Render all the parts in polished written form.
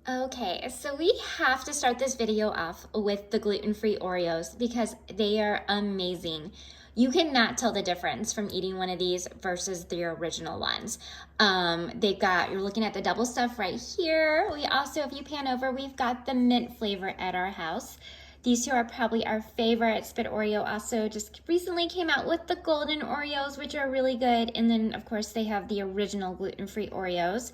Okay, so we have to start this video off with the gluten-free Oreos because they are amazing. You cannot tell the difference from eating one of these versus the original ones. You're looking at the double stuff right here. We also, if you pan over, we've got the mint flavor at our house. These two are probably our favorites, but Oreo also just recently came out with the golden Oreos, which are really good. And then, of course, they have the original gluten-free Oreos.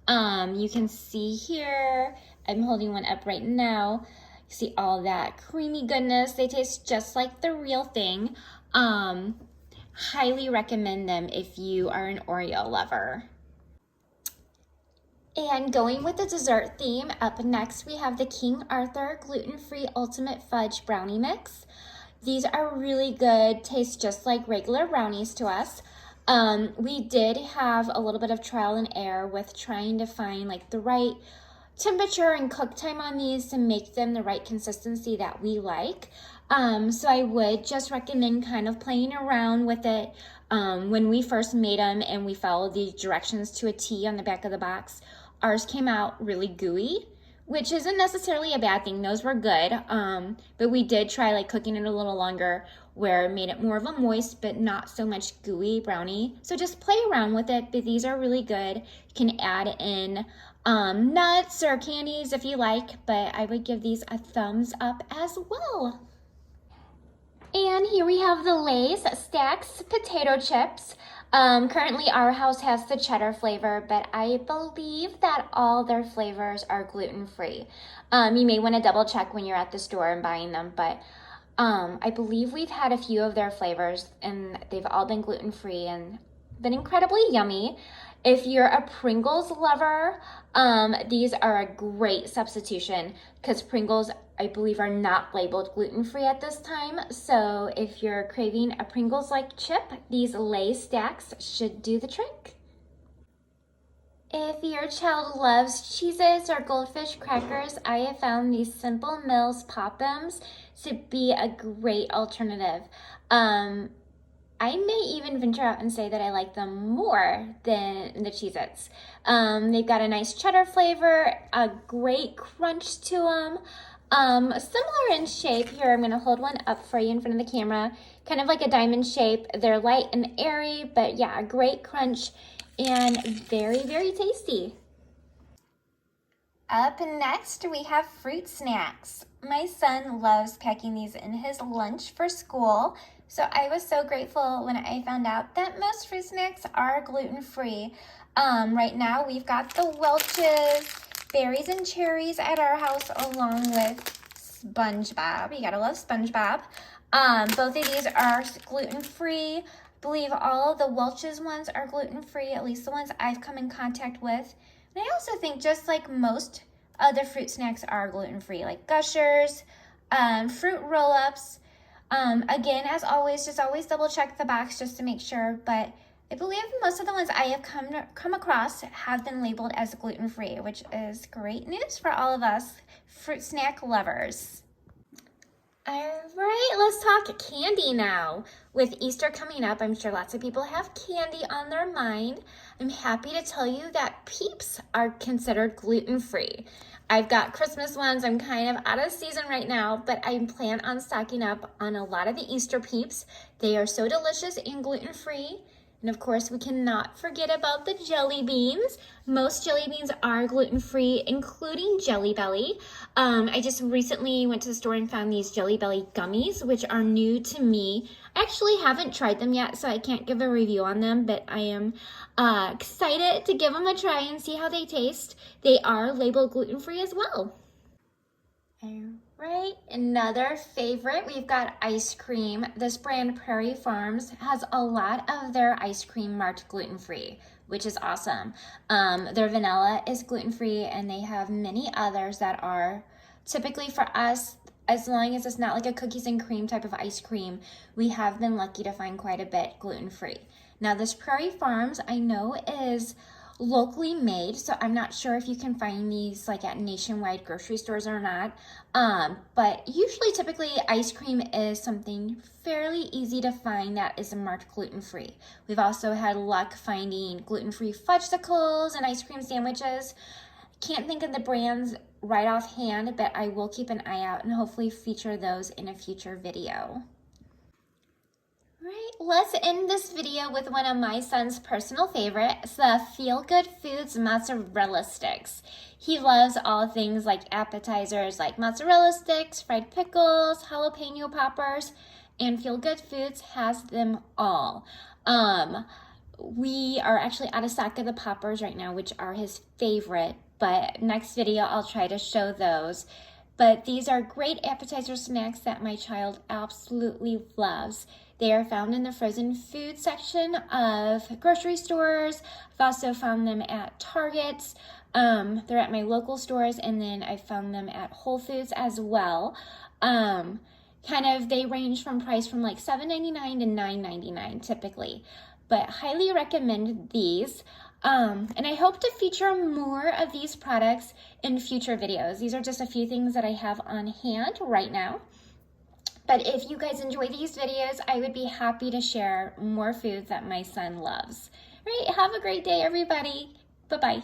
You can see here, I'm holding one up right now. You see all that creamy goodness. They taste just like the real thing. Highly recommend them if you are an Oreo lover. And going with the dessert theme, up next we have the King Arthur Gluten-Free Ultimate Fudge Brownie Mix. These are really good, taste just like regular brownies to us. We did have a little bit of trial and error with trying to find like the right temperature and cook time on these to make them the right consistency that we like. So I would just recommend kind of playing around with it. When we first made them and we followed the directions to a T on the back of the box, ours came out really gooey, which isn't necessarily a bad thing. Those were good, but we did try like cooking it a little longer where it made it more of a moist but not so much gooey brownie. So just play around with it, but these are really good. You can add in nuts or candies if you like, but I would give these a thumbs up as well. And here we have the Lay's Stacks potato chips. Currently our house has the cheddar flavor, but I believe that all their flavors are gluten-free. You may want to double check when you're at the store and buying them, but I believe we've had a few of their flavors and they've all been gluten-free and been incredibly yummy. If you're a Pringles lover, these are a great substitution because Pringles, I believe, are not labeled gluten-free at this time. So if you're craving a Pringles-like chip, these Lay's Stacks should do the trick. If your child loves Cheez-Its or Goldfish crackers, I have found these Simple Mills Pop-Ems to be a great alternative. I may even venture out and say that I like them more than the Cheez-Its. They've got a nice cheddar flavor, a great crunch to them. Similar in shape. Here, I'm going to hold one up for you in front of the camera. Kind of like a diamond shape. They're light and airy, but yeah, a great crunch and very, very tasty. Up next, we have fruit snacks. My son loves packing these in his lunch for school, so I was so grateful when I found out that most fruit snacks are gluten-free. Right now, we've got the Welch's berries and cherries at our house, along with SpongeBob. You gotta love SpongeBob. Both of these are gluten-free. I believe all of the Welch's ones are gluten-free, at least the ones I've come in contact with. And I also think just like most other fruit snacks are gluten-free, like Gushers, fruit roll-ups. Again, as always, just always double check the box just to make sure, but I believe most of the ones I have come across have been labeled as gluten-free, which is great news for all of us fruit snack lovers. All right, let's talk candy now. With Easter coming up, I'm sure lots of people have candy on their mind. I'm happy to tell you that Peeps are considered gluten-free. I've got Christmas ones. I'm kind of out of season right now, but I plan on stocking up on a lot of the Easter Peeps. They are so delicious and gluten-free. And of course, we cannot forget about the jelly beans. Most jelly beans are gluten-free, including Jelly Belly. I just recently went to the store and found these Jelly Belly gummies, which are new to me. I actually haven't tried them yet, so I can't give a review on them, but I am excited to give them a try and see how they taste. They are labeled gluten-free as well. All right, another favorite, we've got ice cream. This brand, Prairie Farms, has a lot of their ice cream marked gluten-free, which is awesome. Their vanilla is gluten-free, and they have many others that are typically for us, as long as it's not like a cookies and cream type of ice cream, we have been lucky to find quite a bit gluten-free. Now, this Prairie Farms, I know, is locally made, so I'm not sure if you can find these like at nationwide grocery stores or not, but usually typically ice cream is something fairly easy to find that is marked gluten-free. We've also had luck finding gluten-free fudgesicles and ice cream sandwiches. Can't think of the brands right offhand, but I will keep an eye out and hopefully feature those in a future video. Right, let's end this video with one of my son's personal favorites, the Feel Good Foods mozzarella sticks. He loves all things like appetizers like mozzarella sticks, fried pickles, jalapeno poppers, and Feel Good Foods has them all. We are actually out of stock of the poppers right now, which are his favorite, but next video I'll try to show those. But these are great appetizer snacks that my child absolutely loves. They are found in the frozen food section of grocery stores. I've also found them at Targets. They're at my local stores, and then I found them at Whole Foods as well. They range from price from like $7.99 to $9.99 typically, but highly recommend these. And I hope to feature more of these products in future videos. These are just a few things that I have on hand right now. But if you guys enjoy these videos, I would be happy to share more foods that my son loves. All right, have a great day, everybody. Bye-bye.